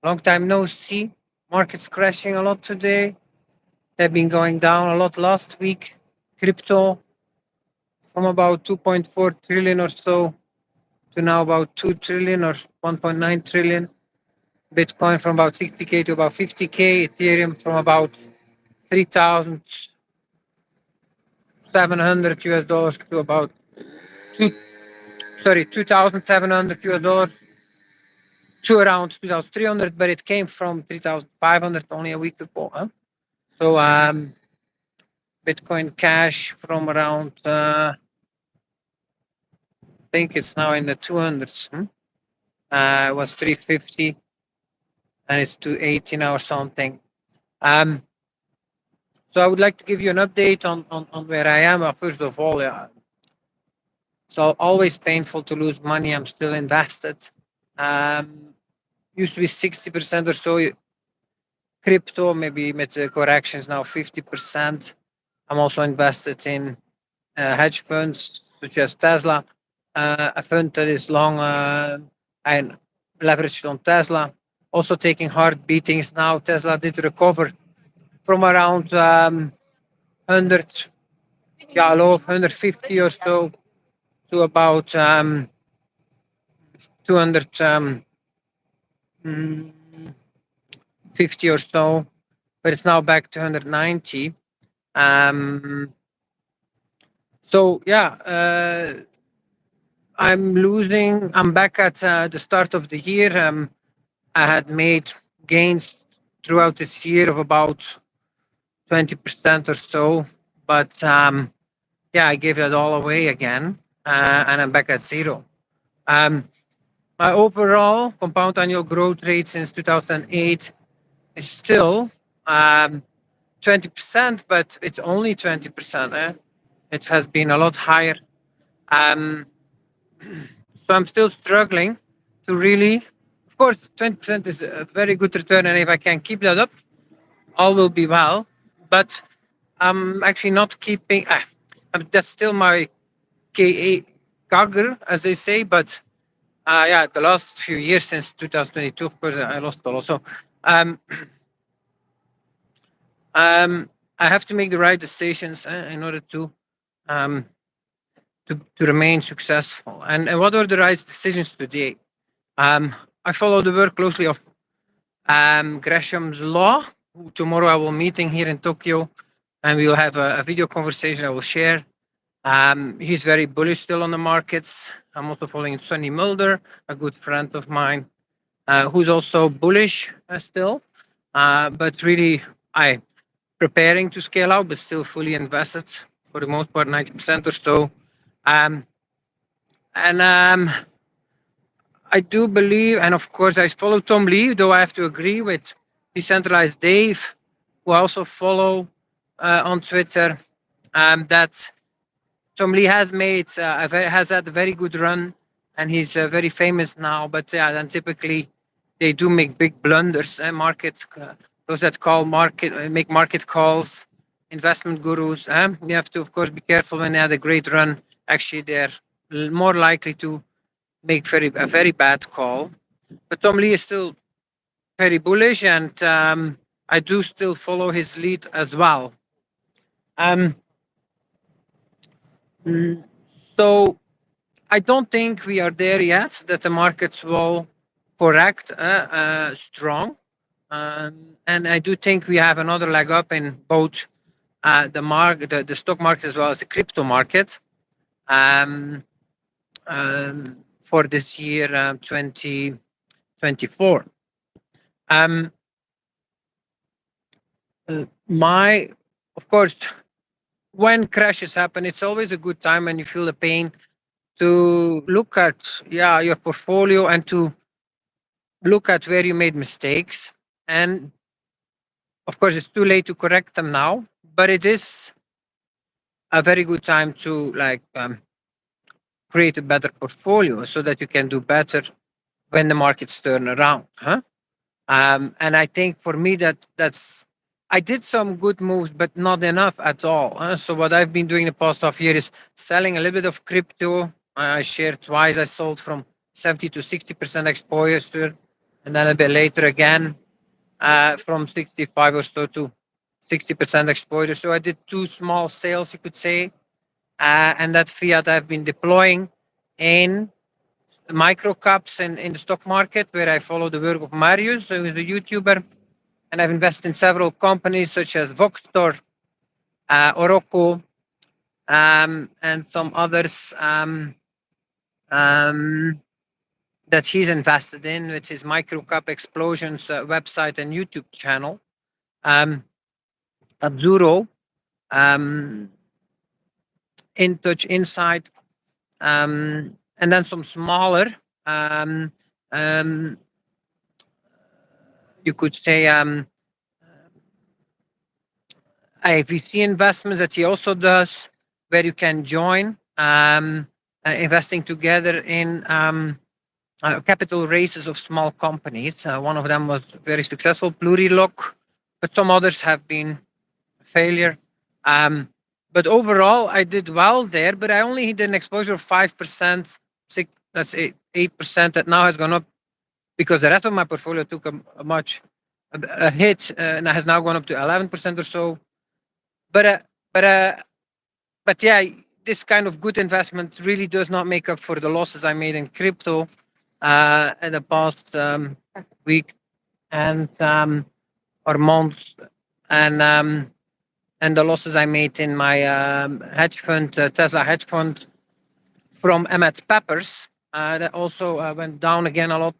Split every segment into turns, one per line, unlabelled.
Long time no see. Markets crashing a lot today. They've been going down a lot last week. Crypto from about 2.4 trillion or so to now about 2 trillion or 1.9 trillion. Bitcoin from about 60K to about 50K. Ethereum from about 3,700 US dollars to about two, 2,700 US dollars to around 2,300, but it came from 3,500 only a week ago. Huh? So Bitcoin Cash from around, I think it's now in the 200s. It was 350 and it's 280 now or something. Um, so I would like to give you an update on where I am. First of all, it's always painful to lose money. I'm still invested. Used to be 60% or so crypto, maybe with the corrections now 50%. I'm also invested in hedge funds such as Tesla, a fund that is long and leveraged on Tesla. Also taking hard beatings now. Tesla did recover from around 100, yeah, low of 150 or so to about 250 or so, but it's now back to 190. Um, so yeah, I'm losing. I'm back at the start of the year. I had made gains throughout this year of about 20% or so, but yeah, I gave that all away again, and I'm back at zero. Um, my overall compound annual growth rate since 2008 is still 20%, but it's only 20%. It has been a lot higher. Um, so I'm still struggling to really, of course, 20% is a very good return. And if I can keep that up, all will be well. But I'm actually not keeping, that's still my KA, Kagr, as they say. But yeah, the last few years since 2022, of course, I lost a lot. So um, I have to make the right decisions in order um, to remain successful. And what are the right decisions today? I follow the work closely of Gresham's Law. Tomorrow I will meeting here in Tokyo, and we will have a video conversation I will share. He's very bullish still on the markets. I'm also following Sonny Mulder, a good friend of mine, who's also bullish still, but really I preparing to scale out, but still fully invested for the most part, 90% or so. Um, and I do believe, and of course, I follow Tom Lee, though I have to agree with Decentralized Dave, who I also follow on Twitter, that Tom Lee has made has had a very good run, and he's very famous now. But yeah, then typically they do make big blunders. Market those that call market make market calls, investment gurus. You have to, of course, be careful when they had a great run. Actually, they're more likely to make a very bad call. But Tom Lee is still very bullish, and I do still follow his lead as well. Um, so I don't think we are there yet that the markets will correct strong. And I do think we have another leg up in both the stock market as well as the crypto market for this year 2024. My, of course, when crashes happen, it's always a good time when you feel the pain to look at your portfolio and to look at where you made mistakes. And of course, it's too late to correct them now, but it is a very good time to create a better portfolio so that you can do better when the markets turn around. And I think for me that's I did some good moves, but not enough at all. So what I've been doing the past half year is selling a little bit of crypto. I shared twice. I sold from 70 to 60% exposure, and then a bit later again from 65 or so to 60% exposure. So I did two small sales, you could say, and that fiat I've been deploying in micro caps in the stock market, where I follow the work of Marius, who is a YouTuber, and I've invested in several companies such as Voxtor, Oroco, and some others that he's invested in with his Microcap Explosions website and YouTube channel. Azzurro, InTouch Insight, and then some smaller, um, um, you could say, IVC investments that he also does, where you can join investing together in capital raises of small companies. One of them was very successful, Plurilock, but some others have been a failure. But overall, I did well there, but I only did an exposure of 5%, that's 8% that now has gone up because the rest of my portfolio took a hit and has now gone up to 11% or so. But uh, but uh, but yeah, this kind of good investment really does not make up for the losses I made in crypto in the past week and or month, and the losses I made in my hedge fund, Tesla hedge fund from Emmett Peppers, that also went down again a lot.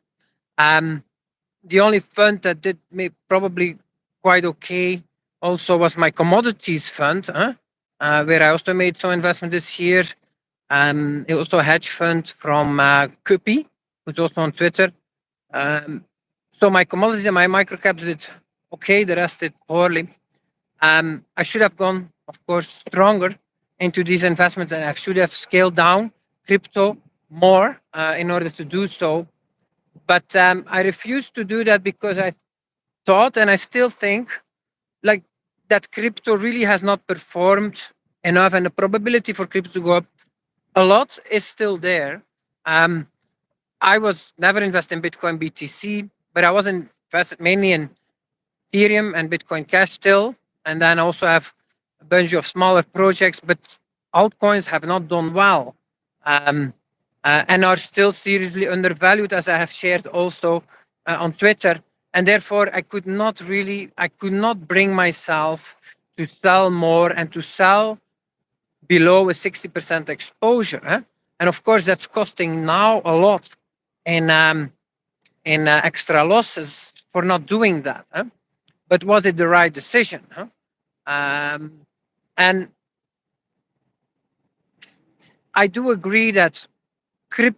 The only fund that did me probably quite okay also was my commodities fund, where I also made some investment this year. It also a hedge fund from Kuppy, who's also on Twitter. So my commodities and my microcaps did okay, the rest did poorly. I should have gone, of course, stronger into these investments, and I should have scaled down crypto more in order to do so. But I refused to do that because I thought, and I still think, like that crypto really has not performed enough, and the probability for crypto to go up a lot is still there. I was never invested in Bitcoin BTC, but I was invested mainly in Ethereum and Bitcoin Cash still, and then also have a bunch of smaller projects, but altcoins have not done well, and are still seriously undervalued, as I have shared also on Twitter. And therefore, I could not bring myself to sell more and to sell below a 60% exposure. And of course, that's costing now a lot in extra losses for not doing that. But was it the right decision? And I do agree that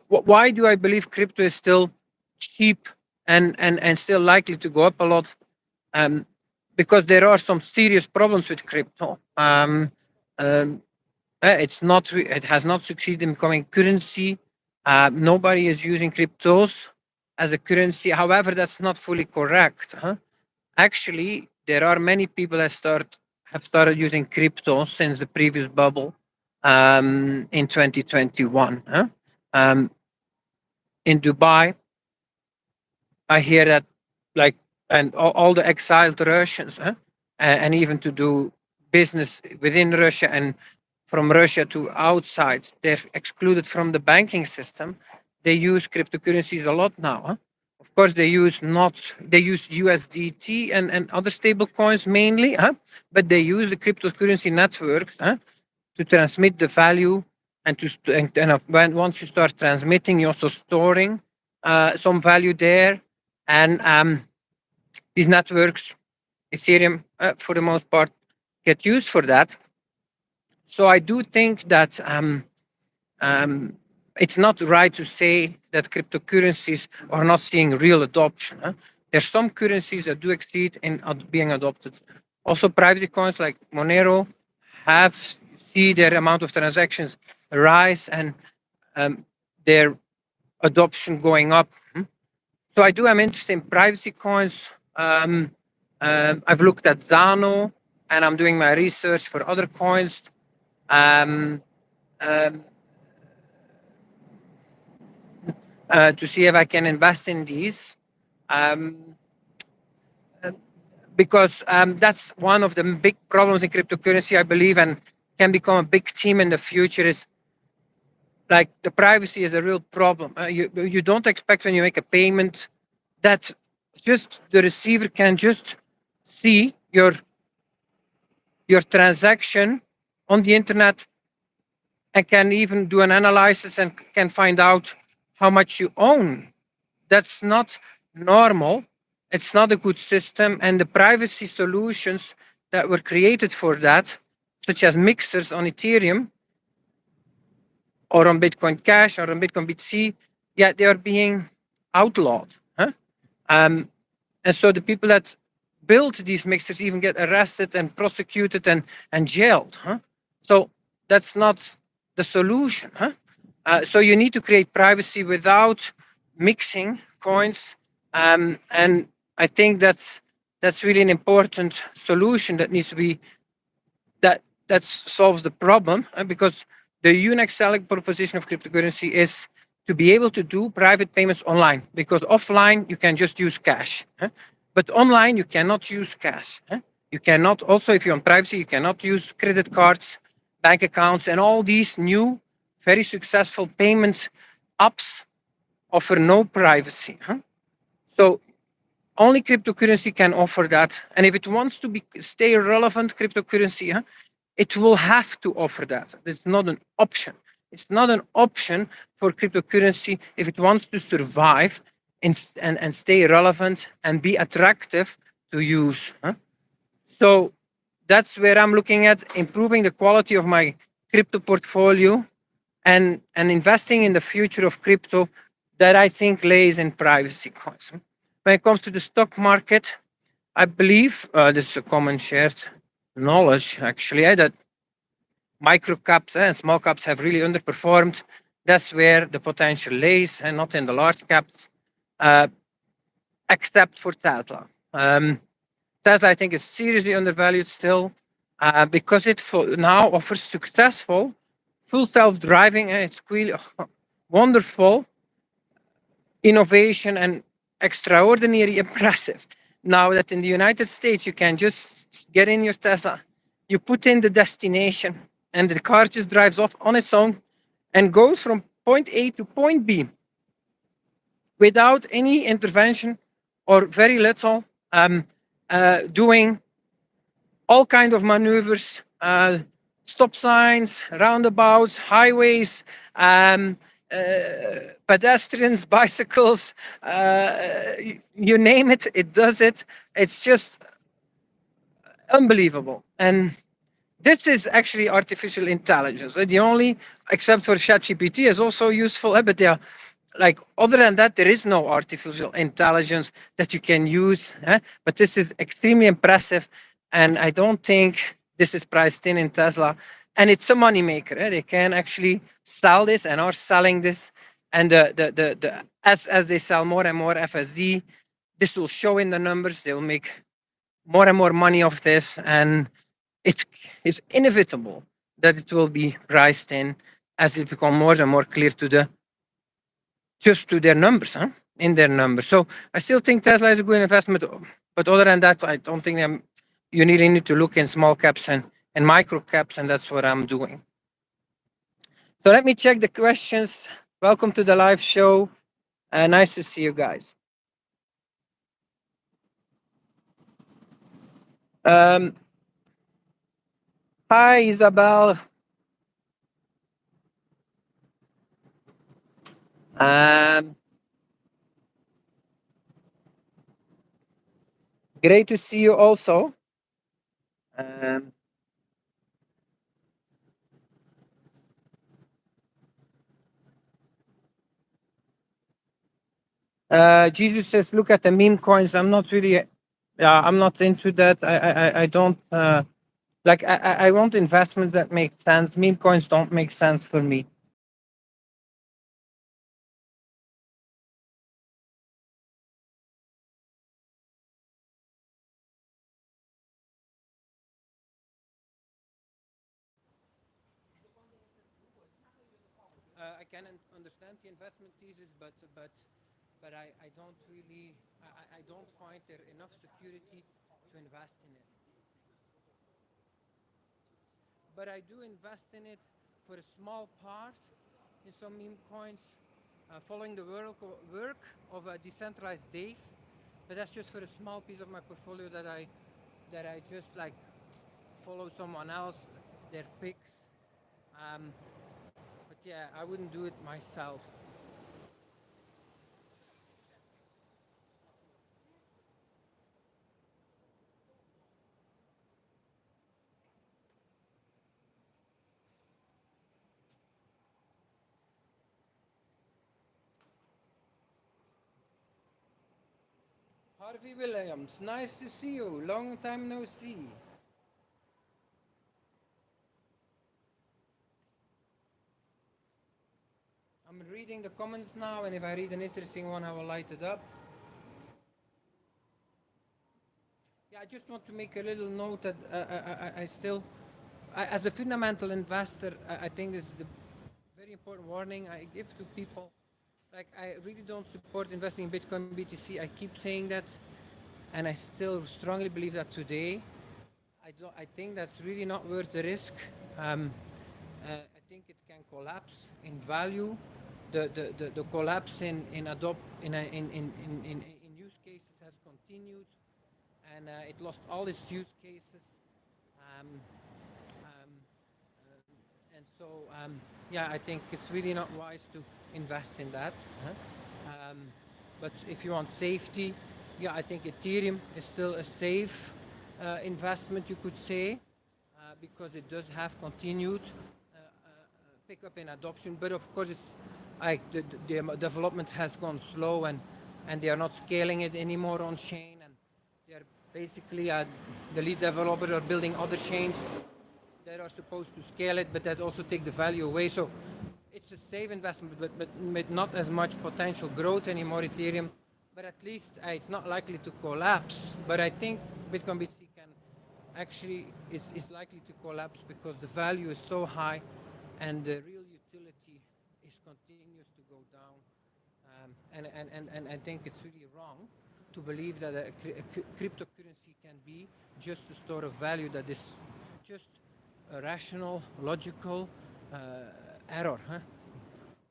why do I believe crypto is still cheap and still likely to go up a lot? Because there are some serious problems with crypto. It has not succeeded in becoming currency. Nobody is using cryptos as a currency. However, that's not fully correct. Actually, there are many people that have started using crypto since the previous bubble in 2021. In Dubai, I hear that, like, and all the exiled Russians, and even to do business within Russia and from Russia to outside, they're excluded from the banking system. They use cryptocurrencies a lot now. Of course, they use USDT and other stable coins mainly, but they use the cryptocurrency networks to transmit the value and when once you start transmitting, you're also storing some value there. And these networks, Ethereum, for the most part, get used for that. So I do think that it's not right to say that cryptocurrencies are not seeing real adoption. There's some currencies that do exceed in being adopted. Also, private coins like Monero have see their amount of transactions rise and their adoption going up. So I do am interested in privacy coins. I've looked at Zano, and I'm doing my research for other coins. To see if I can invest in these. Um, because that's one of the big problems in cryptocurrency, I believe, and can become a big theme in the future. Is like the privacy is a real problem. You don't expect when you make a payment that just the receiver can just see your transaction on the internet and can even do an analysis and can find out how much you own. That's not normal. It's not a good system. And the privacy solutions that were created for that, such as mixers on Ethereum or on Bitcoin Cash or on Bitcoin BTC, yeah, they are being outlawed. Huh? Um, and so the people that built these mixers even get arrested and prosecuted and jailed. Huh? So that's not the solution. Huh? So you need to create privacy without mixing coins, and I think that's really an important solution that needs to be that solves the problem, because the unique selling proposition of cryptocurrency is to be able to do private payments online, because offline you can just use cash, but online you cannot use cash. You cannot also, if you want privacy, you cannot use credit cards, bank accounts, and all these new very successful payment apps offer no privacy. So only cryptocurrency can offer that. And if it wants to stay relevant, cryptocurrency, it will have to offer that. It's not an option. It's not an option for cryptocurrency if it wants to survive and stay relevant and be attractive to use. So that's where I'm looking at improving the quality of my crypto portfolio and investing in the future of crypto that I think lays in privacy coins. When it comes to the stock market, I believe this is a common shared knowledge actually, that micro caps and small caps have really underperformed. That's where the potential lays, and not in the large caps, uh, except for Tesla. Tesla, I think, is seriously undervalued still, because it now offers successful full self-driving. It's really wonderful innovation and extraordinary impressive. Now that in the United States you can just get in your Tesla, you put in the destination, and the car just drives off on its own and goes from point A to point B without any intervention or very little, doing all kind of maneuvers, stop signs, roundabouts, highways, um, uh, pedestrians, bicycles, you name it, it does it. It's just unbelievable. And this is actually artificial intelligence. The only, except for ChatGPT, is also useful, but yeah, like other than that, there is no artificial intelligence that you can use. But this is extremely impressive, and I don't think this is priced in Tesla. And it's a money maker. They can actually sell this and are selling this. And as they sell more and more FSD, this will show in the numbers. They will make more and more money off this, and it is inevitable that it will be priced in as it become more and more clear to the just to their numbers, in their numbers. So I still think Tesla is a good investment, but other than that, I don't think you really need to look in small caps and micro caps, and that's what I'm doing. So let me check the questions. Welcome to the live show. Nice to see you guys. Um, Hi, Isabel. Um, Great to see you also. Um, Jesus says, look at the meme coins. I'm not really, I'm not into that. I don't, like, I want investments that make sense. Meme coins don't make sense for me. I can understand the investment thesis, but I don't really I don't find there enough security to invest in it. But I do invest in it for a small part in some meme coins, following the work of a decentralized Dave. But that's just for a small piece of my portfolio that I just like follow someone else, their picks. Um, but yeah, I wouldn't do it myself. Harvey Williams, nice to see you. Long time no see. I'm reading the comments now, and if I read an interesting one, I will light it up. Yeah, I just want to make a little note that I still, as a fundamental investor, I think this is the very important warning I give to people. Like, I really don't support investing in Bitcoin BTC. I keep saying that, and I still strongly believe that today. I think that's really not worth the risk. I think it can collapse in value. The collapse in adopt in use cases has continued, and it lost all its use cases. Um, um, and so, yeah, I think it's really not wise to invest in that. Um, but if you want safety, yeah, I think Ethereum is still a safe investment, you could say, because it does have continued pick up in adoption. But of course, it's like the development has gone slow, and they are not scaling it anymore on chain, and they are basically the lead developers are building other chains that are supposed to scale it, but that also take the value away. So it's a safe investment, but with not as much potential growth anymore, Ethereum. But at least it's not likely to collapse. But I think Bitcoin BTC can actually is likely to collapse because the value is so high, and the real utility is continues to go down. And I think it's really wrong to believe that a cryptocurrency can be just a store of value that is just a rational, logical error. Huh?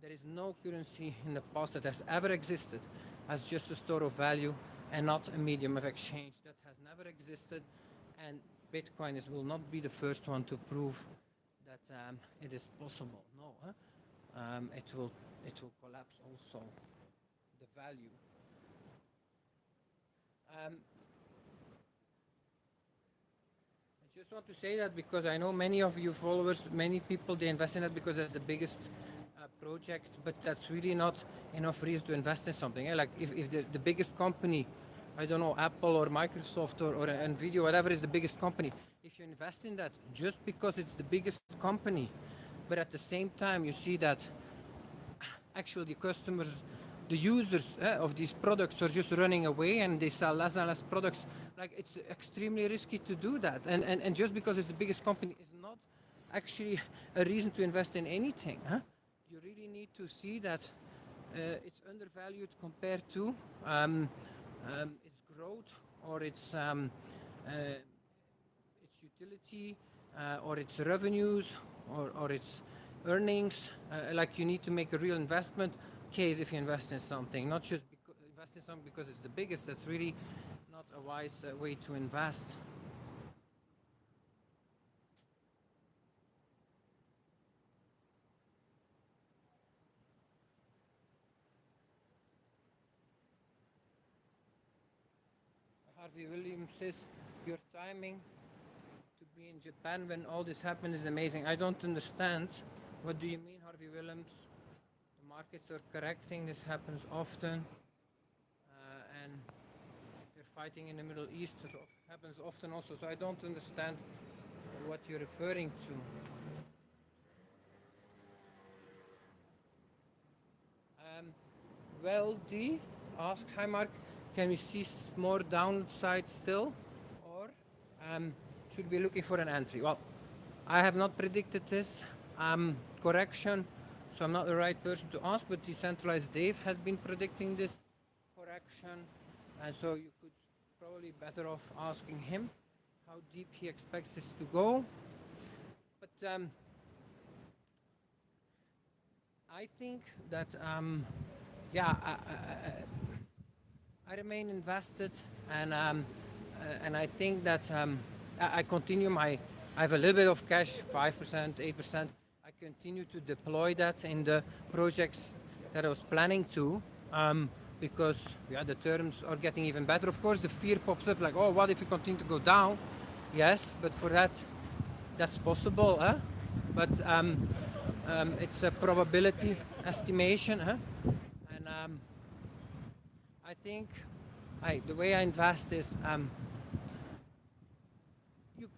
There is no currency in the past that has ever existed as just a store of value and not a medium of exchange. That has never existed, and Bitcoin will not be the first one to prove that it is possible. No, huh? It will collapse also the value. Um, I just want to say that because I know many of you followers, many people, they invest in it because it's the biggest project, but that's really not enough reason to invest in something. Eh? Like if the biggest company, I don't know, Apple or Microsoft or Nvidia, whatever is the biggest company, if you invest in that just because it's the biggest company, but at the same time you see that actually the customers, the users of these products are just running away and they sell less and less products. Like it's extremely risky to do that. And just because it's the biggest company is not actually a reason to invest in anything. Huh? You really need to see that it's undervalued compared to its growth or its utility or its revenues or its earnings. Like you need to make a real investment case if you invest in something, not just invest in something because it's the biggest. That's really not a wise way to invest. Harvey Williams says your timing to be in Japan when all this happened is amazing. I don't understand. What do you mean, Harvey Williams? The markets are correcting. This happens often, and they're fighting in the Middle East. It happens often also. So I don't understand what you're referring to. Well, D asks, hi Mark, can we see more downside still? Or should we be looking for an entry? Well, I have not predicted this correction, so I'm not the right person to ask, but Decentralized Dave has been predicting this correction. And so you could probably better off asking him how deep he expects this to go. But I think that yeah, I remain invested, and I think that I continue my. I have a little bit of cash, 5%, 8%. I continue to deploy that in the projects that I was planning to, because yeah, the terms are getting even better. Of course, the fear pops up like, oh, what if we continue to go down? Yes, but for that, that's possible, huh? But it's a probability estimation, huh? And I think the way I invest is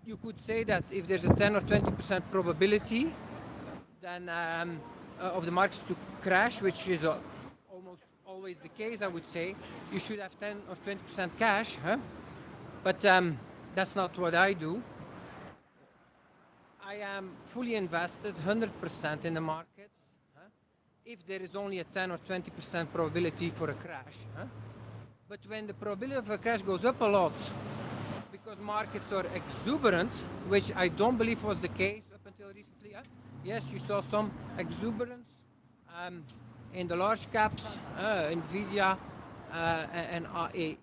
you could say that if there's a 10 or 20% probability then of the markets to crash, which is almost always the case, I would say, you should have 10 or 20% cash, huh? But that's not what I do. I am fully invested 100% in the markets, huh? If there is only a 10 or 20% probability for a crash. Huh? But when the probability of a crash goes up a lot, because markets are exuberant, which I don't believe was the case up until recently. Yes, you saw some exuberance in the large caps, Nvidia, and the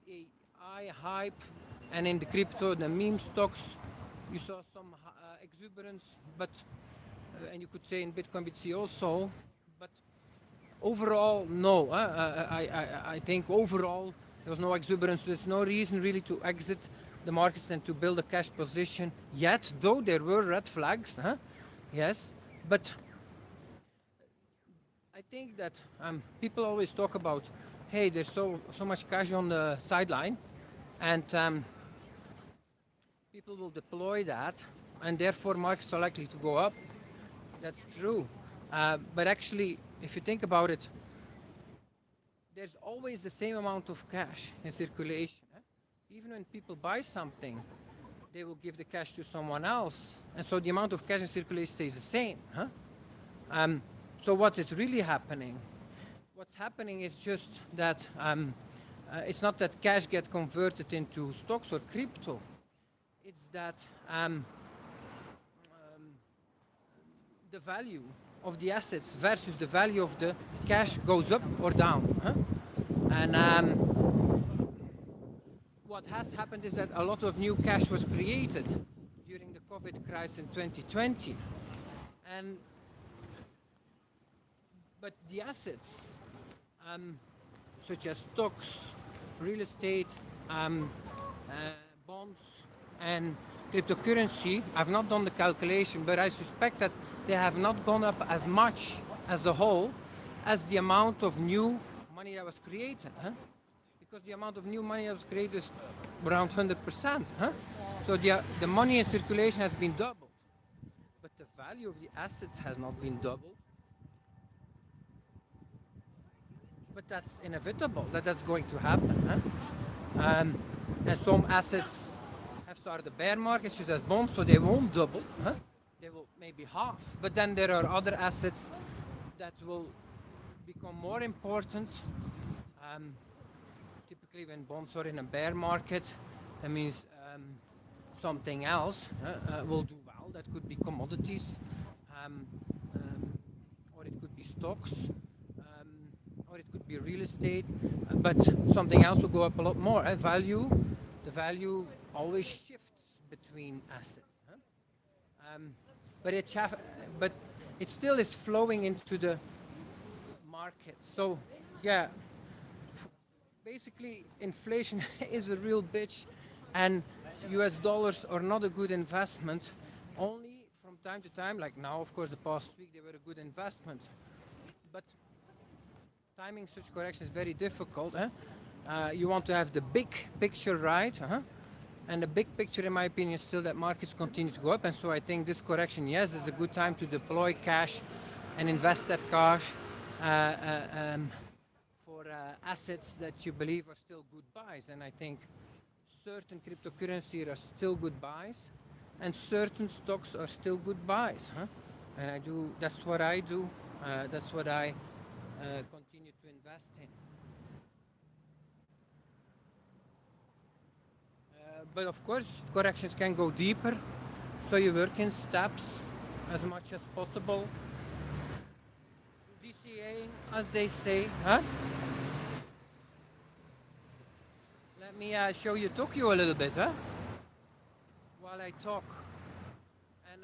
AI hype, and in the crypto, the meme stocks, you saw some exuberance, but and you could say in Bitcoin BTC also, but overall, no. I think overall there was no exuberance. There's no reason really to exit the markets and to build a cash position yet, though there were red flags. Huh? Yes, but I think that people always talk about, hey, there's so much cash on the sideline, and people will deploy that, and therefore markets are likely to go up. That's true, but actually, if you think about it, there's always the same amount of cash in circulation. Eh? Even when people buy something, they will give the cash to someone else. And so the amount of cash in circulation stays the same. Huh? So what is really happening? What's happening is just that it's not that cash gets converted into stocks or crypto. It's that the value of the assets versus the value of the cash goes up or down. Huh? And what has happened is that a lot of new cash was created during the COVID crisis in 2020. And but the assets, such as stocks, real estate, bonds, and cryptocurrency, I've not done the calculation, but I suspect that they have not gone up as much as a whole as the amount of new money that was created. Huh? Because the amount of new money that was created is around 100%. Huh? So the money in circulation has been doubled, but the value of the assets has not been doubled. But that's inevitable, that's going to happen. Huh? And some assets have started a bear market, such as bonds, so they won't double. Huh? They will maybe half. But then there are other assets that will become more important. Typically, when bonds are in a bear market, that means something else will do well. That could be commodities, or it could be stocks, or it could be real estate, but something else will go up a lot more. The value always shifts between assets. Huh? But it still is flowing into the market. So, yeah, basically, inflation is a real bitch, and US dollars are not a good investment. Only from time to time, like now, of course, the past week, they were a good investment. But timing such correction is very difficult. You want to have the big picture right. And the big picture, in my opinion, is still that markets continue to go up. And so I think this correction, yes, is a good time to deploy cash and invest that cash for assets that you believe are still good buys. And I think certain cryptocurrencies are still good buys, and certain stocks are still good buys. And that's what I do. That's what I continue to invest in. But of course, corrections can go deeper. So you work in steps as much as possible. DCA, as they say, huh? Let me show you Tokyo a little bit, huh? While I talk. And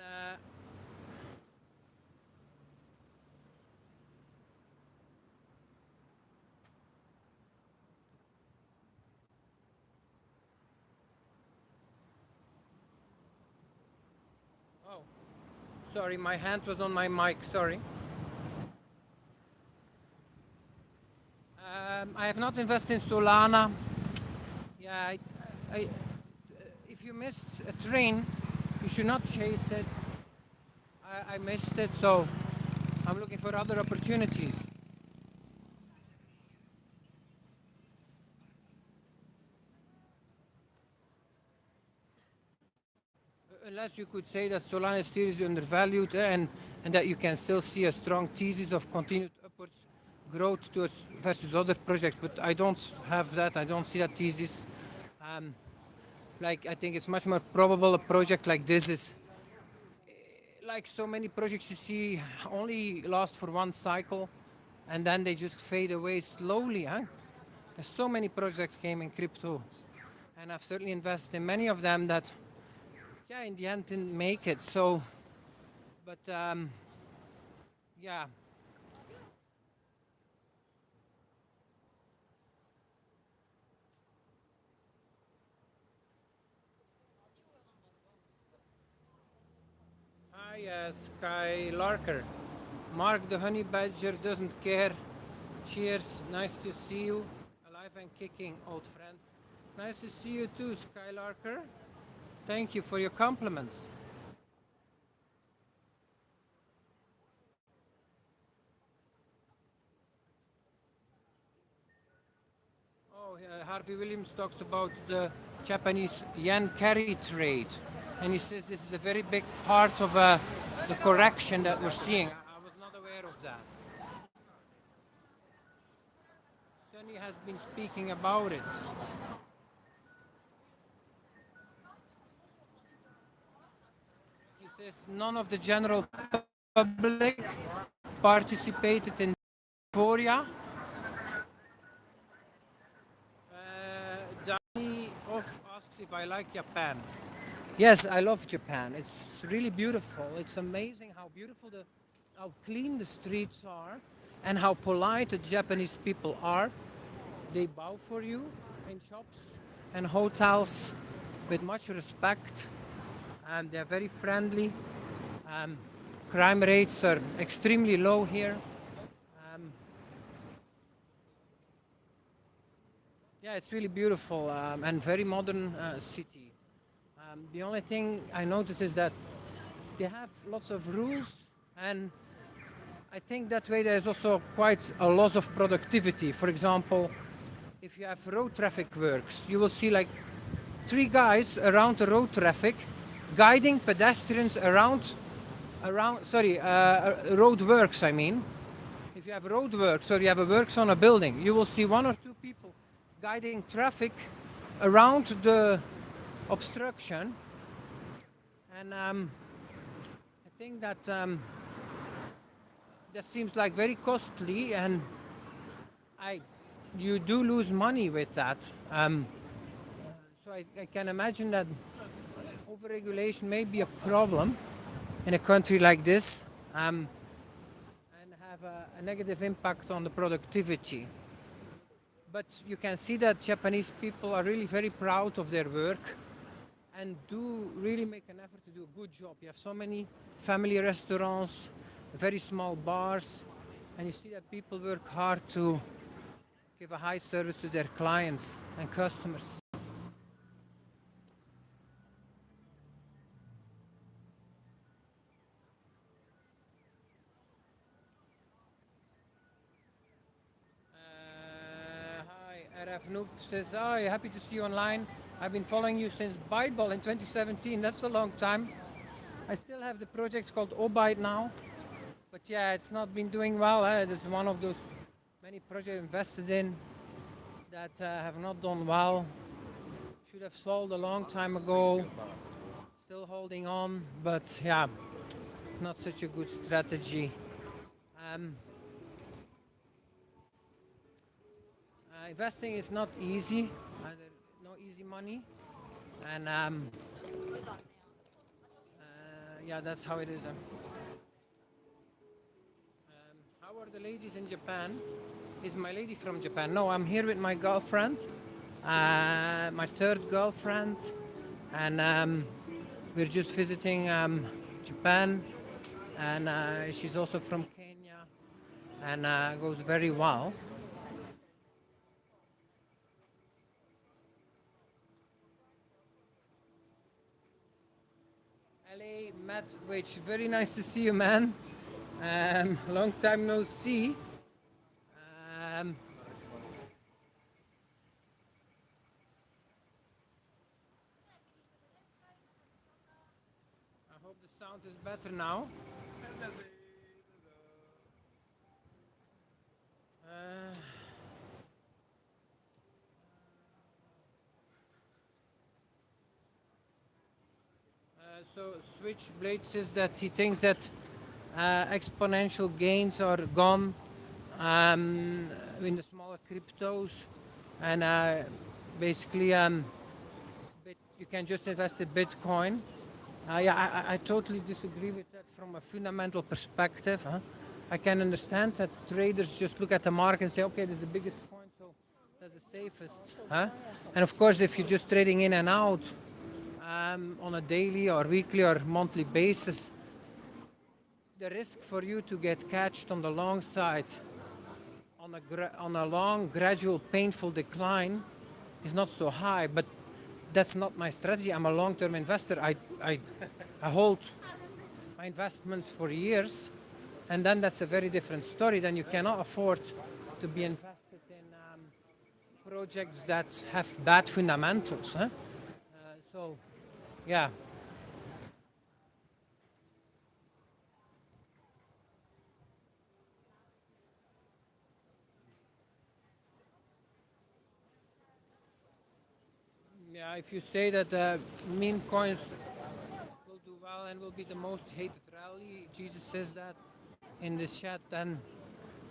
oh, sorry, my hand was on my mic. Sorry. I have not invested in Solana. Yeah, if you missed a train, you should not chase it. I missed it, so I'm looking for other opportunities. Unless you could say that Solana is seriously undervalued and that you can still see a strong thesis of continued upwards growth versus other projects, but I don't have that. I don't see that thesis. Um, like I think it's much more probable a project like this is like so many projects you see only last for one cycle and then they just fade away slowly. Huh? There's so many projects came in crypto, and I've certainly invested in many of them that, yeah, in the end didn't make it. So, but yeah. Hi, Sky Larker. Mark the honey badger doesn't care. Cheers, nice to see you. Alive and kicking, old friend. Nice to see you too, Sky Larker. Thank you for your compliments. Oh, Harvey Williams talks about the Japanese yen carry trade, and he says this is a very big part of the correction that we're seeing. I was not aware of that. Sunny has been speaking about it. He says none of the general public participated in Euphoria. Danny Off asks if I like Japan. Yes, I love Japan. It's really beautiful. It's amazing how clean the streets are, and how polite the Japanese people are. They bow for you in shops and hotels with much respect. They're very friendly. Um, Crime rates are extremely low here. Um, yeah, it's really beautiful and very modern city. The only thing I notice is that they have lots of rules, and I think that way there's also quite a loss of productivity. For example, if you have road traffic works, you will see like three guys around the road traffic guiding pedestrians road works, I mean. If you have road works or you have a works on a building, you will see one or two people guiding traffic around the obstruction. And I think that that seems like very costly, and I you do lose money with that. So I can imagine that overregulation may be a problem in a country like this, and have a negative impact on the productivity. But you can see that Japanese people are really very proud of their work and do really make an effort to do a good job. You have so many family restaurants, very small bars, and you see that people work hard to give a high service to their clients and customers. Hi, RF Noob says, hi, happy to see you online. I've been following you since Byteball in 2017. That's a long time. I still have the project called Obyte now, but yeah, it's not been doing well. It's one of those many projects invested in that have not done well. should have sold a long time ago. Still holding on, but yeah, not such a good strategy. Um, Investing is not easy. No easy money, and yeah, that's how it is. How are the ladies in Japan? Is my lady from Japan? No, I'm here with my girlfriend, my third girlfriend, and we're just visiting Japan, and she's also from Kenya, and goes very well. LA, Matt, which very nice to see you, man. Long time no see. Um, I hope the sound is better now. Uh, so Switchblade says that he thinks that exponential gains are gone in the smaller cryptos, and basically you can just invest in Bitcoin. Yeah, I totally disagree with that from a fundamental perspective. Huh? I can understand that traders just look at the market and say, okay, this is the biggest coin, so that's the safest. Huh? And of course, if you're just trading in and out on a daily or weekly or monthly basis, the risk for you to get catched on the long side on a long, gradual, painful decline is not so high. But that's not my strategy. I'm a long-term investor. I hold my investments for years, and then that's a very different story. Then you cannot afford to be invested in projects that have bad fundamentals. Huh? So, yeah. Yeah, if you say that meme coins will do well and will be the most hated rally, Jesus says that in this chat, then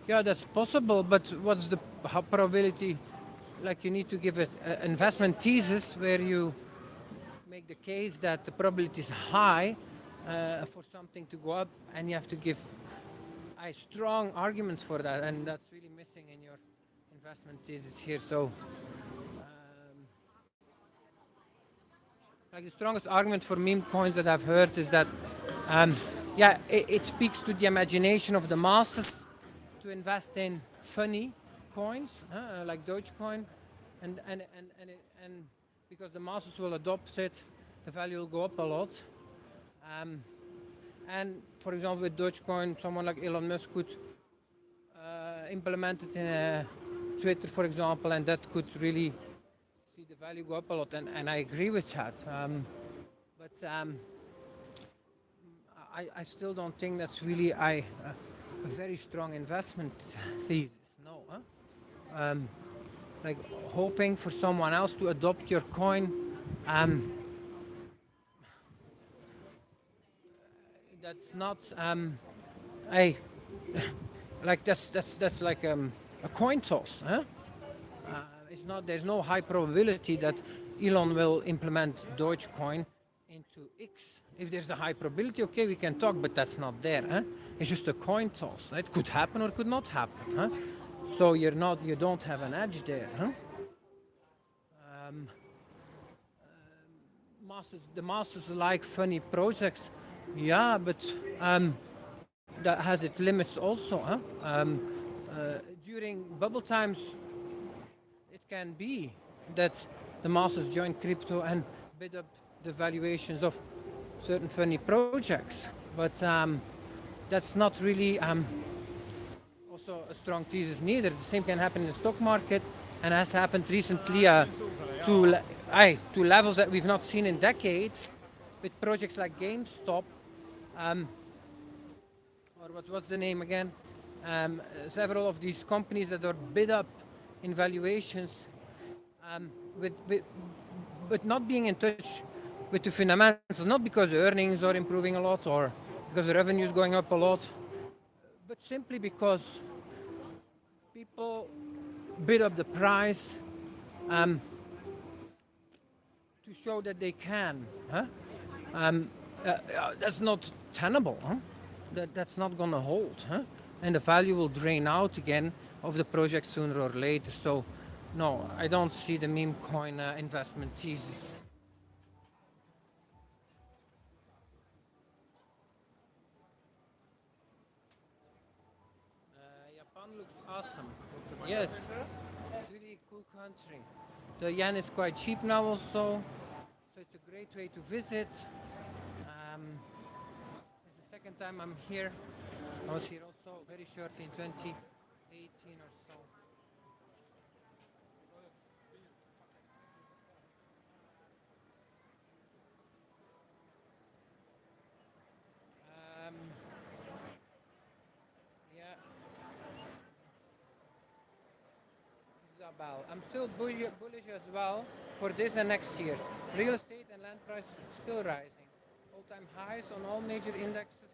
yeah, that's possible. But what's the probability? Like you need to give an investment thesis where you make the case that the probability is high for something to go up, and you have to give strong arguments for that, and that's really missing in your investment thesis here. So like the strongest argument for meme coins that I've heard is that, yeah, it speaks to the imagination of the masses to invest in funny coins like Dogecoin, and because the masses will adopt it, the value will go up a lot. And for example, with Dogecoin, someone like Elon Musk could implement it in Twitter, for example, and that could really see the value go up a lot, and I agree with that. But I still don't think that's really a very strong investment thesis. No, huh? Like hoping for someone else to adopt your coin, that's not. Hey, like that's like a coin toss, huh? It's not. There's no high probability that Elon will implement Dogecoin into X. If there's a high probability, okay, we can talk, but that's not there. Huh? It's just a coin toss. It could happen or could not happen. Huh? So you don't have an edge there. Huh? The masses like funny projects, yeah, but that has its limits also. Huh? During bubble times, it can be that the masses join crypto and bid up the valuations of certain funny projects, but that's not really also a strong thesis neither. The same can happen in the stock market, and has happened recently to levels that we've not seen in decades, with projects like GameStop, or what's the name again? Several of these companies that are bid up in valuations with but not being in touch with the fundamentals, not because the earnings are improving a lot or because the revenue is going up a lot, but simply because people bid up the price to show that they can. Huh? That's not tenable. Huh? That's not going to hold. Huh? And the value will drain out again of the project sooner or later. So, no, I don't see the meme coin investment thesis. Japan looks awesome. Yes, it's really a cool country. The yen is quite cheap now also, so it's a great way to visit. It's the second time I'm here. I was here also very short in 2018 or so. Um, yeah, Isabel. I'm still bullish as well for this and next year. Real estate and land prices still rising. All-time highs on all major indexes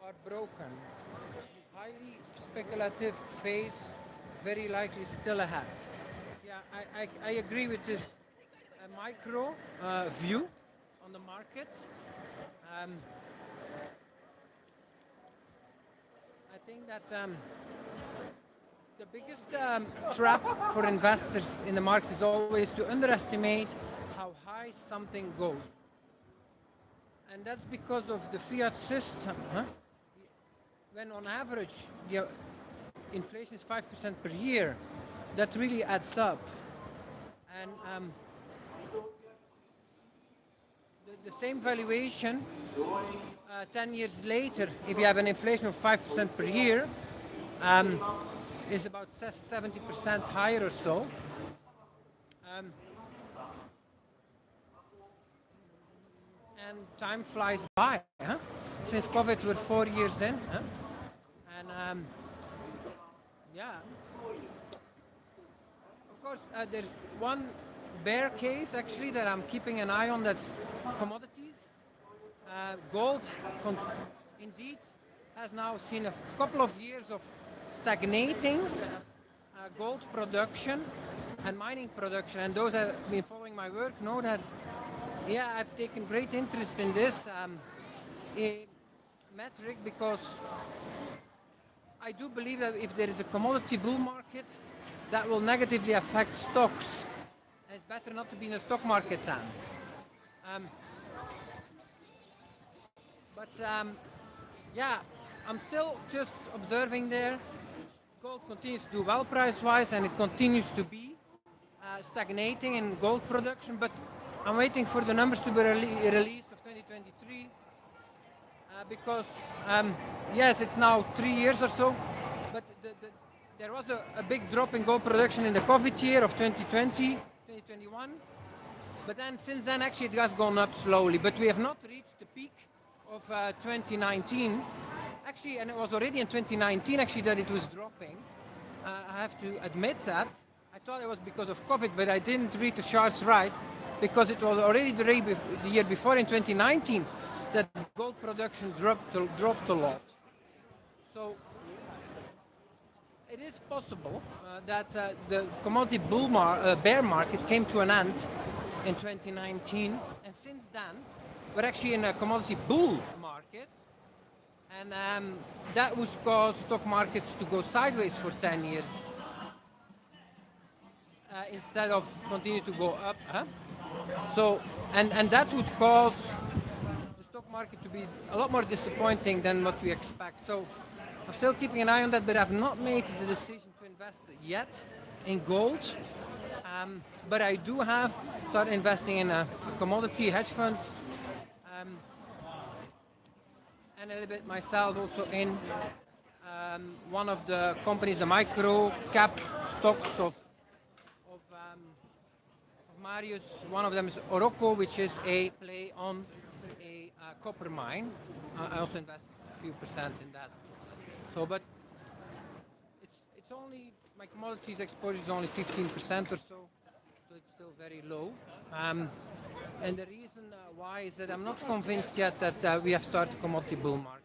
are broken. Highly speculative phase very likely still ahead. Yeah, I agree with this micro view on the market. Um, I think that the biggest trap for investors in the market is always to underestimate how high something goes. And that's because of the fiat system. Huh? When on average the inflation is 5% per year, that really adds up. And the same valuation 10 years later, if you have an inflation of 5% per year, um, is about 70% higher or so. Um, and time flies by. Huh? Since COVID, we're 4 years in. Huh? And yeah, of course, there's one bear case actually that I'm keeping an eye on, that's commodities. Gold indeed has now seen a couple of years of stagnating gold production and mining production, and those that have been following my work know that, yeah, I've taken great interest in this metric because I do believe that if there is a commodity bull market, that will negatively affect stocks. And it's better not to be in a stock market then. But yeah, I'm still just observing there. Gold continues to do well price-wise, and it continues to be stagnating in gold production. But I'm waiting for the numbers to be released of 2023 because yes, it's now 3 years or so. But there was a big drop in gold production in the COVID year of 2020, 2021. But then since then, actually, it has gone up slowly. But we have not reached the peak of 2019. Actually, and it was already in 2019 actually that it was dropping. I have to admit that. I thought it was because of COVID, but I didn't read the charts right because it was already the year before in 2019 that gold production dropped a lot. So it is possible that the commodity bear market came to an end in 2019, and since then we're actually in a commodity bull market, and that would cause stock markets to go sideways for 10 years instead of continue to go up. Huh? So, and that would cause the stock market to be a lot more disappointing than what we expect. So I'm still keeping an eye on that, but I've not made the decision to invest yet in gold. But I do have started investing in a commodity hedge fund, and a little bit myself also in one of the companies, the micro cap stocks of Marius. One of them is Oroco, which is a play on a copper mine. I also invest a few percent in that. So, but it's only my commodities exposure is only 15% or so. so it's still very low. And the reason why is that I'm not convinced yet that we have started a commodity bull market.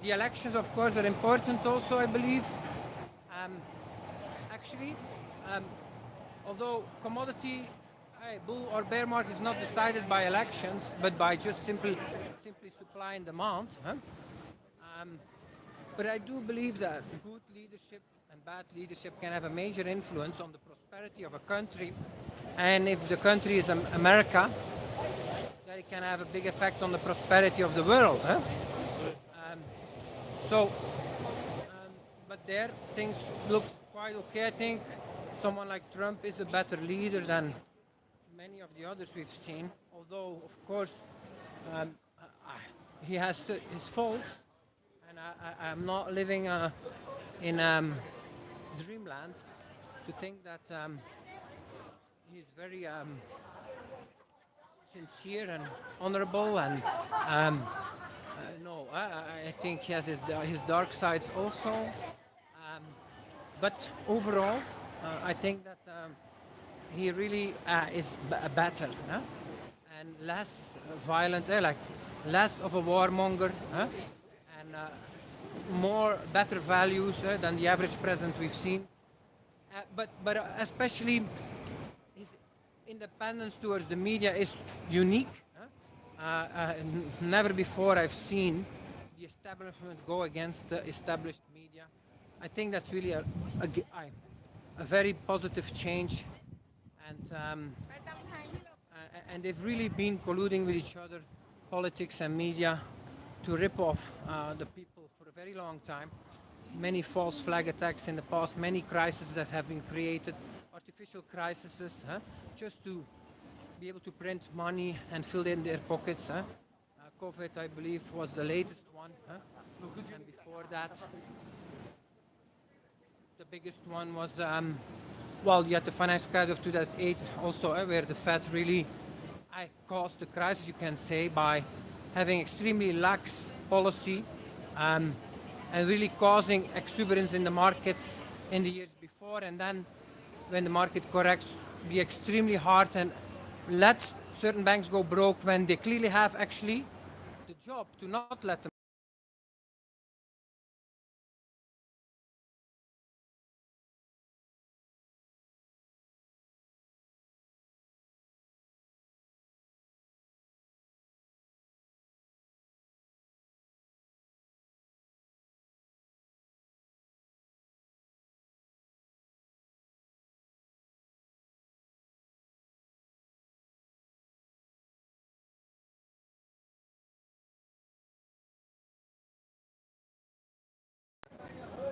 The elections, of course, are important also, I believe. Um, Actually, um, although commodity bull or bear market is not decided by elections, but by just simply supply and demand. But I do believe that good leadership and bad leadership can have a major influence on the prosperity of a country. And if the country is America, that it can have a big effect on the prosperity of the world. So, but there things look quite okay. I think someone like Trump is a better leader than many of the others we've seen. Although, of course, um, he has his faults, and I'm not living in dreamland to think that he's very sincere and honorable. And no, I think he has his dark sides also. But overall, I think that he really is better, huh? And less violent, like less of a warmonger, huh? And more better values than the average president we've seen. But especially his independence towards the media is unique. Never before I've seen the establishment go against the established media. I think that's really a very positive change, and they've really been colluding with each other, politics and media, to rip off the people for a very long time. Many false flag attacks in the past, many crises that have been created, artificial crises, just to be able to print money and fill in their pockets. COVID, I believe, was the latest one. And before that, the biggest one was, well, you had the financial crisis of 2008 also, where the Fed really caused the crisis, you can say, by having extremely lax policy, and really causing exuberance in the markets in the years before. And then when the market corrects, be extremely hard and let certain banks go broke when they clearly have actually the job to not let them.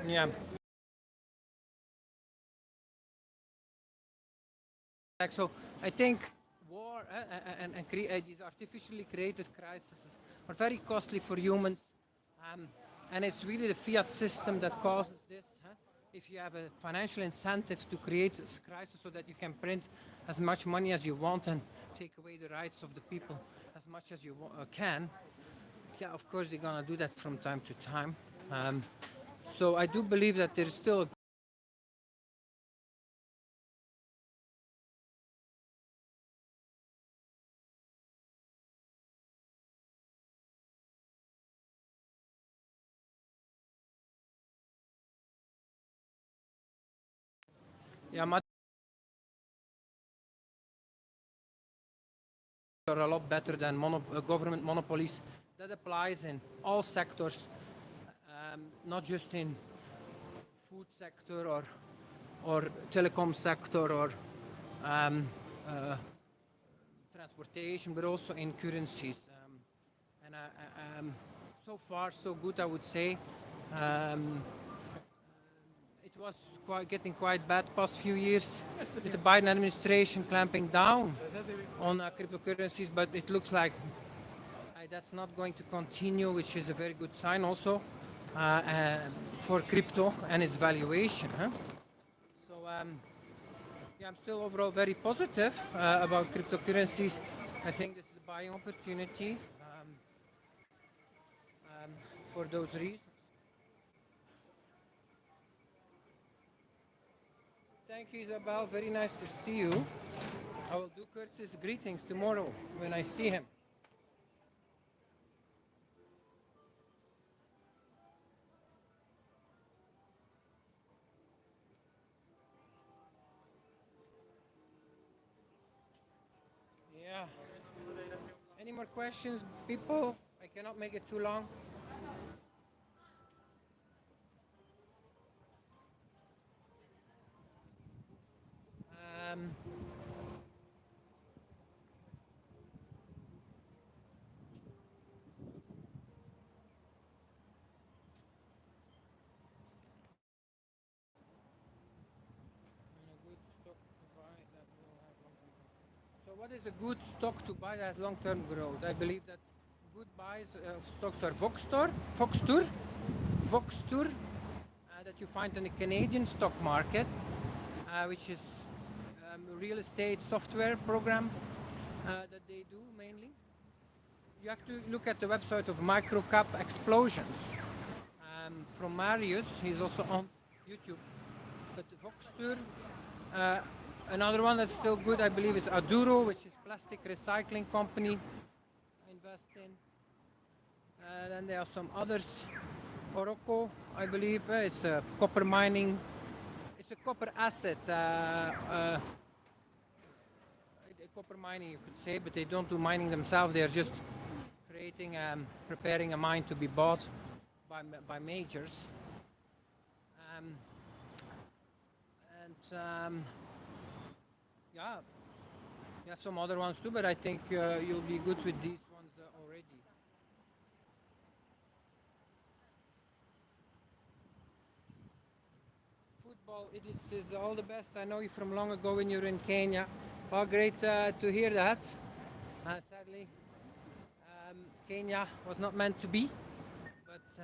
Yeah. So I think war and these artificially created crises are very costly for humans, um, and it's really the fiat system that causes this. If you have a financial incentive to create this crisis so that you can print as much money as you want and take away the rights of the people as much as you can, yeah, of course they're gonna do that from time to time. So I do believe that there is still a yeah, are a lot better than government monopolies. That applies in all sectors, not just in food sector or telecom sector or um, uh, transportation, but also in currencies. And so far, so good, I would say. Um, it was getting quite bad past few years with the Biden administration clamping down on cryptocurrencies, but it looks like that's not going to continue, which is a very good sign also for crypto and its valuation. So yeah, I'm still overall very positive about cryptocurrencies. I think this is a buying opportunity um, for those reasons. Thank you, Isabel. Very nice to see you. I will do Curtis greetings tomorrow when I see him. Yeah. Any more questions, people? I cannot make it too long. Um, and a good stock to buy that will have long-term growth. So, what is a good stock to buy that has long-term growth? I believe that good buys of stocks are Voxtur, that you find in the Canadian stock market, which is a real estate software program that they do mainly. You have to look at the website of Microcap Explosions from Marius. He's also on YouTube. But Voxtur, uh, another one that's still good, I believe, is Aduro, which is plastic recycling company. I invest in. Then there are some others. Oroco, I believe, it's a copper mining. It's a copper asset. Copper mining, you could say, but they don't do mining themselves. They are just creating, preparing a mine to be bought by majors. Um, and yeah, you have some other ones too, but I think you'll be good with these ones already. Football, it is all the best. I know you from long ago when you were in Kenya. Oh, great to hear that. Sadly, Kenya was not meant to be, but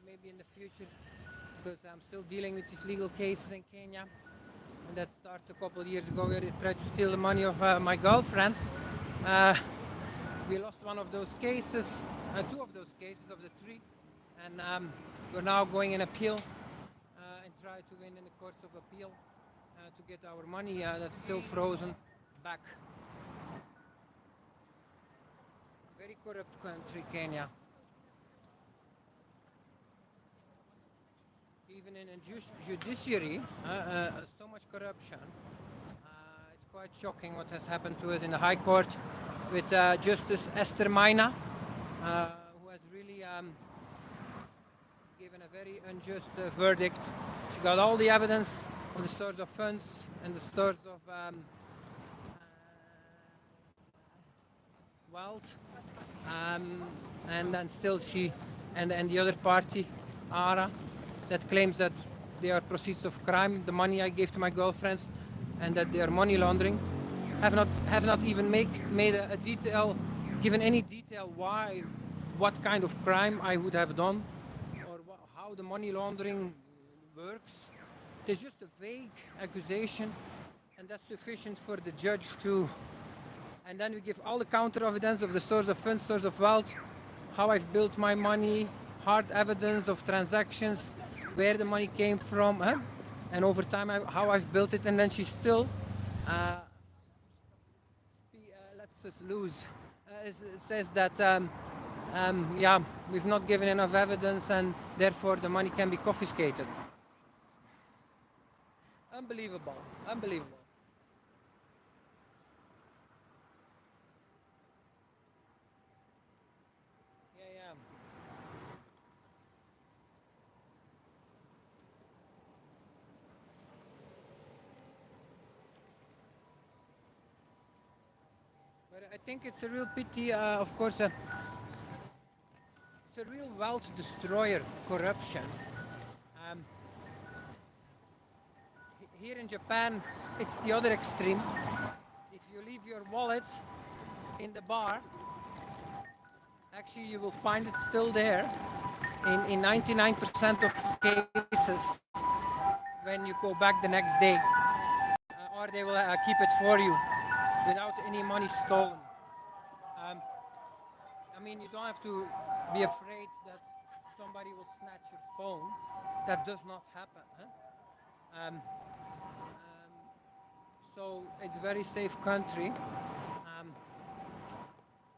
maybe in the future, because I'm still dealing with these legal cases in Kenya. And that started a couple of years ago where they tried to steal the money of my girlfriends. Uh, we lost one of those cases, two of those cases of the three, and we're now going in appeal and try to win in the courts of appeal to get our money that's still frozen back. Very corrupt country, Kenya. Even in a judiciary, so much corruption. It's quite shocking what has happened to us in the High Court with Justice Esther Maina, who has really given a very unjust verdict. She got all the evidence on the source of funds and the source of wealth, and then still she and the other party, ARA, that claims that they are proceeds of crime, the money I gave to my girlfriends, and that they are money laundering, have not even made a detail, given any detail why, what kind of crime I would have done, or how the money laundering works. It's just a vague accusation, and that's sufficient for the judge to. And then we give all the counter evidence of the source of funds, source of wealth, how I've built my money, hard evidence of transactions, where the money came from, huh? And over time how I've built it, and then she still uh, lets us lose. Says that yeah, we've not given enough evidence, and therefore the money can be confiscated. Unbelievable, unbelievable. Yeah, yeah. But I think it's a real pity, of course. It's a real wealth destroyer, corruption. Um, Here in Japan, it's the other extreme. If you leave your wallet in the bar, actually you will find it still there in 99% of cases when you go back the next day, or they will keep it for you without any money stolen. Um, I mean, you don't have to be afraid that somebody will snatch your phone. That does not happen. Huh? So it's a very safe country.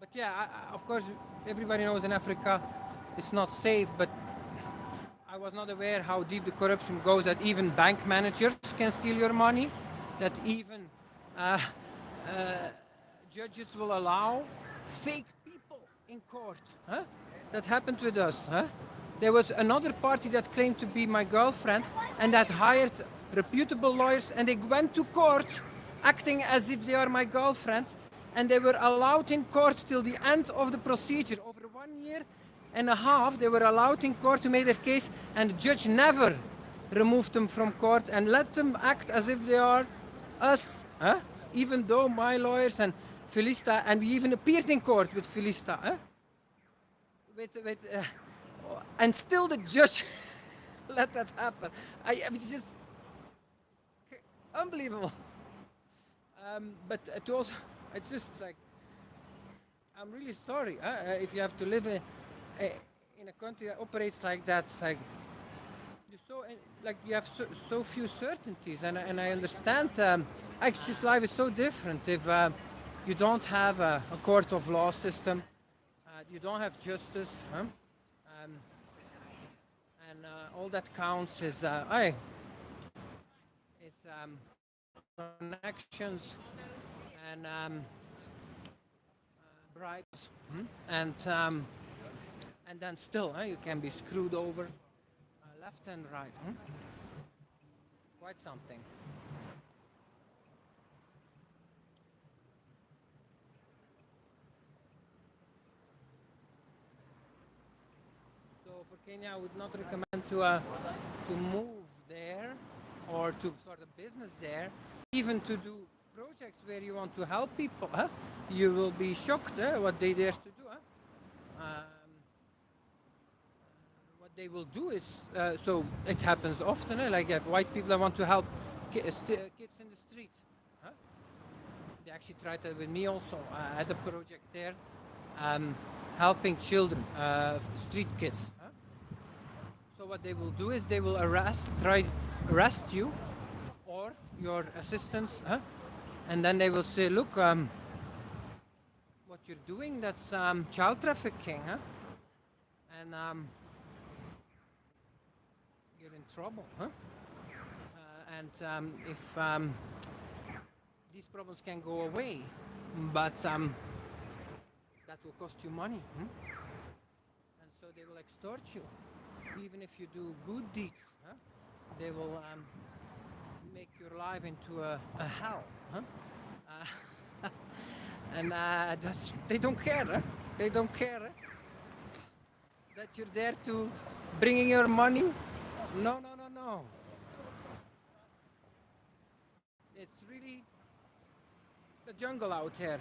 But yeah, of course, everybody knows in Africa it's not safe, but I was not aware how deep the corruption goes that even bank managers can steal your money, that even uh, judges will allow fake people in court. Huh? That happened with us. Huh? There was another party that claimed to be my girlfriend and that hired reputable lawyers and they went to court acting as if they are my girlfriend and they were allowed in court till the end of the procedure. Over 1 year and a half, they were allowed in court to make their case and the judge never removed them from court and let them act as if they are us. Huh? Even though my lawyers and Felista, and we even appeared in court with Felista, huh? And still the judge let that happen. It's just unbelievable. But to also, it's just like, I'm really sorry if you have to live in a country that operates like that. Like, you're so like you have so few certainties, and I understand. Actually, just life is so different if you don't have a court of law system, you don't have justice, huh? And all that counts is connections and bribes, and then still you can be screwed over left and right. Quite something. So for Kenya, I would not recommend to move there or to start a business there, even to do projects where you want to help people. Huh? You will be shocked what they dare to do. Huh? What they will do is, so it happens often, like if white people that want to help kids in the street. Huh? They actually tried that with me also. I had a project there helping children, street kids. Huh? So what they will do is they will arrest you or your assistants, huh? And then they will say, look, what you're doing, that's child trafficking, huh? And you're in trouble, huh? And if these problems can go away, but that will cost you money, and so they will extort you. Even if you do good deeds, huh? They will make your life into a hell, huh? And they don't care, huh? They don't care that you're there to bringing your money. No, no, no, no. It's really the jungle out here.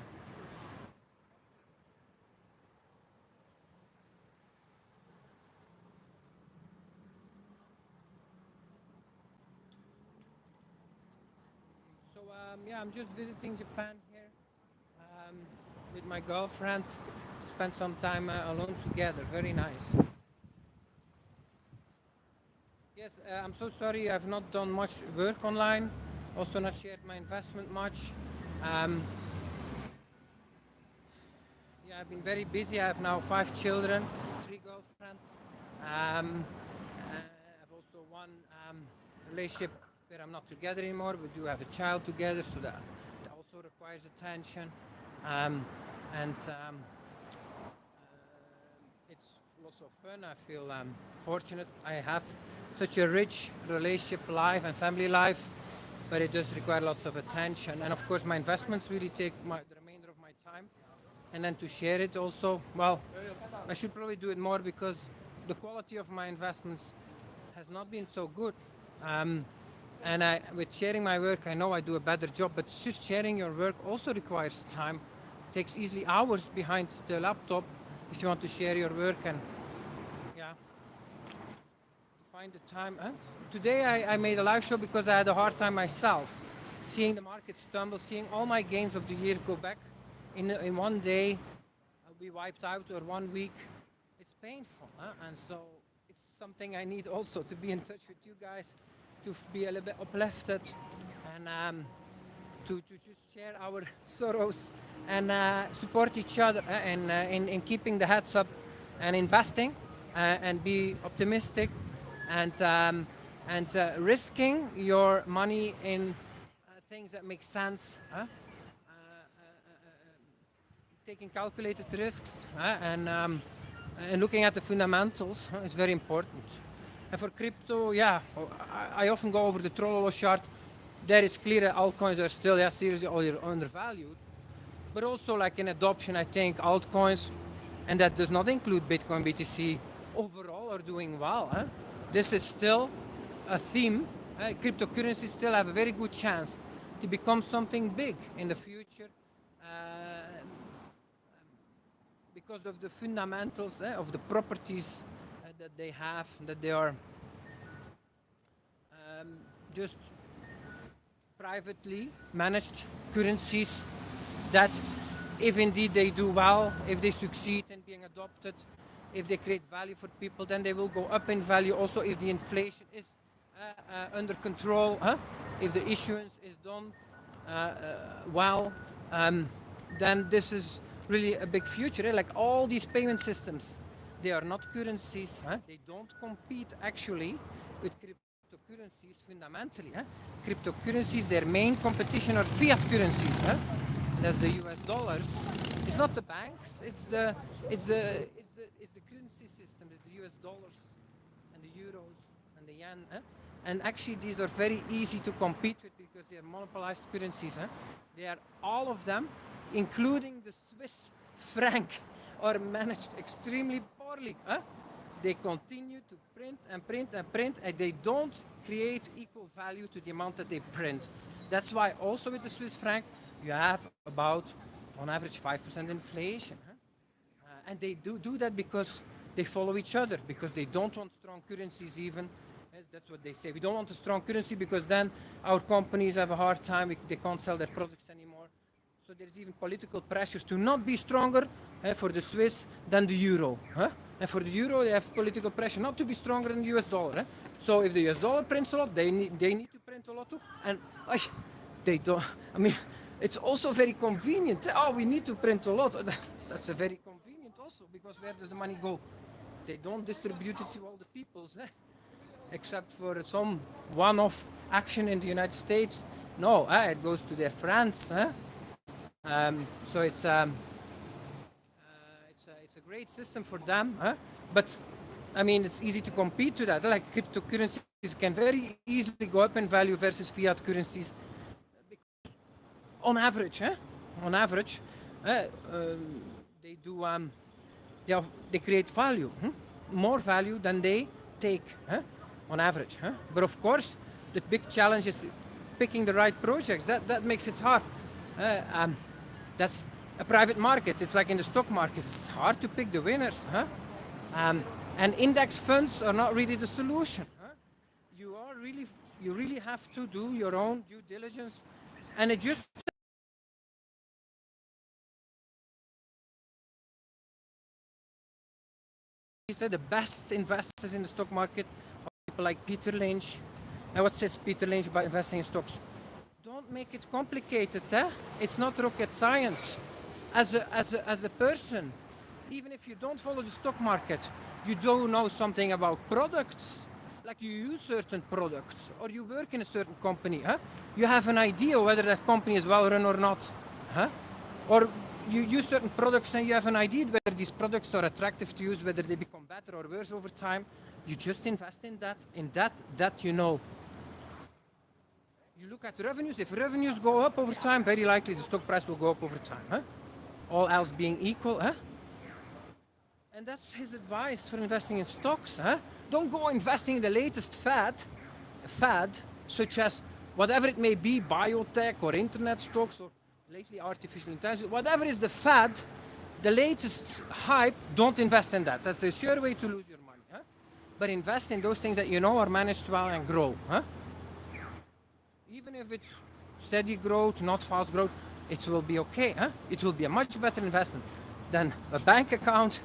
So yeah, I'm just visiting Japan here um, with my girlfriend. Spend some time alone together. Very nice. Yes, I'm so sorry I've not done much work online. Also not shared my investment much. Um, yeah, I've been very busy. I have now 5 children, 3 girlfriends. I've also one relationship where I'm not together anymore. We do have a child together, so that also requires attention. And it's lots of fun. I feel fortunate. I have such a rich relationship life and family life, but it does require lots of attention. And of course, my investments really take the remainder of my time. And then to share it also, well, I should probably do it more because the quality of my investments has not been so good. Um, and with sharing my work, I know I do a better job, but just sharing your work also requires time. It takes easily hours behind the laptop if you want to share your work and yeah, to find the time. Huh? Today I made a live show because I had a hard time myself, seeing the market stumble, seeing all my gains of the year go back in one day, be wiped out or 1 week. It's painful, huh? And so something I need also to be in touch with you guys, to be a little bit uplifted, and to just share our sorrows and support each other in keeping the heads up and investing and be optimistic and risking your money in things that make sense. Taking calculated risks and looking at the fundamentals is very important. And for crypto, yeah, I often go over the Trololo chart. There is clear that altcoins are still seriously undervalued, but also like in adoption, I think altcoins, and that does not include Bitcoin, BTC, overall are doing well. This is still a theme. Cryptocurrencies still have a very good chance to become something big in the future. Because of the fundamentals of the properties that they have, that they are just privately managed currencies that if indeed they do well, if they succeed in being adopted, if they create value for people, then they will go up in value. Also, if the inflation is under control, if the issuance is done well, then this is really a big future. Like all these payment systems, they are not currencies. They don't compete actually with cryptocurrencies fundamentally. Cryptocurrencies, their main competition are fiat currencies. That's the US dollars. It's not the banks. It's the currency system. It's the US dollars and the euros and the yen. And actually, these are very easy to compete with because they are monopolized currencies. They are all of them, including the Swiss franc, are managed extremely poorly. They continue to print and print and print, and they don't create equal value to the amount that they print. That's why also with the Swiss franc, you have about, on average, 5% inflation. And they do that because they follow each other, because they don't want strong currencies even. That's what they say. We don't want a strong currency because then our companies have a hard time. They can't sell their products anymore. So there's even political pressures to not be stronger for the Swiss than the euro. And for the euro, they have political pressure not to be stronger than the US dollar. So if the US dollar prints a lot, they need to print a lot too. And they don't. I mean, it's also very convenient. Oh, we need to print a lot. That's a very convenient also, because where does the money go? They don't distribute it to all the peoples, except for some one-off action in the United States. No, it goes to their friends. So it's a great system for them. But I mean, it's easy to compete to that. Like cryptocurrencies can very easily go up in value versus fiat currencies. On average, they do. They create value, more value than they take, on average. But of course, the big challenge is picking the right projects. That makes it hard. That's a private market. It's like in the stock market. It's hard to pick the winners. And index funds are not really the solution. You really have to do your own due diligence, and it just said the best investors in the stock market are people like Peter Lynch. And what says Peter Lynch about investing in stocks? Don't make it complicated. It's not rocket science. As a person, even if you don't follow the stock market, you do know something about products. Like you use certain products, or you work in a certain company. You have an idea whether that company is well run or not. Or you use certain products and you have an idea whether these products are attractive to use, whether they become better or worse over time. You just invest in that you know. You look at revenues. If revenues go up over time, very likely the stock price will go up over time. All else being equal. And that's his advice for investing in stocks. Don't go investing in the latest fad, such as whatever it may be, biotech or internet stocks or lately artificial intelligence, whatever is the fad, the latest hype, don't invest in that. That's a sure way to lose your money. But invest in those things that you know are managed well and grow. Even if it's steady growth, not fast growth, it will be okay. It will be a much better investment than a bank account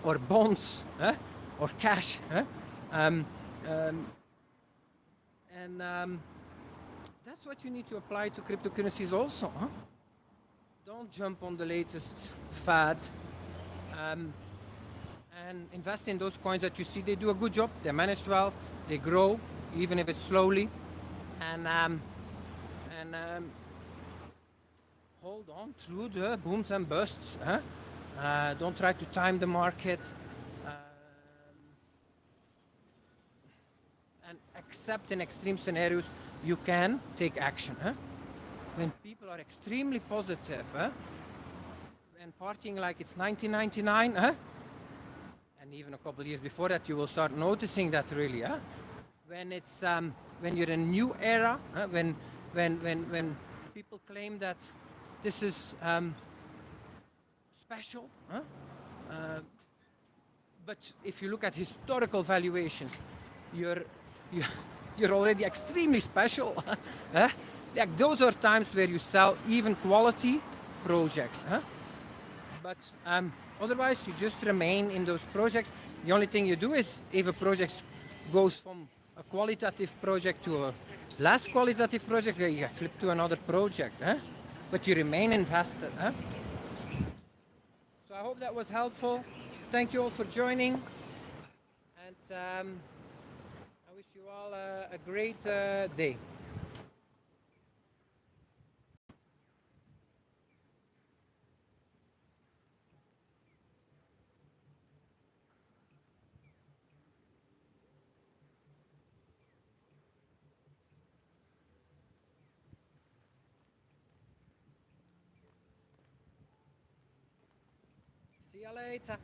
or bonds or cash. Um, um, and that's what you need to apply to cryptocurrencies also. Huh? Don't jump on the latest fad. Um, and invest in those coins that you see they do a good job. They're managed well. They grow, even if it's slowly. And hold on through the booms and busts. Huh? Don't try to time the market. And except in extreme scenarios, you can take action. Huh? When people are extremely positive, huh? And partying like it's 1999, huh? And even a couple of years before that, you will start noticing that really. Huh? When you're in a new era, huh? When people claim that this is special, huh? But if you look at historical valuations, you're you, you're already extremely special. Huh? Like those are times where you sell even quality projects. Huh? But otherwise, you just remain in those projects. The only thing you do is if a project goes from a qualitative project to a less qualitative project, you flip to another project. Huh? But you remain invested. Huh? So I hope that was helpful. Thank you all for joining. And I wish you all a great day. See you later.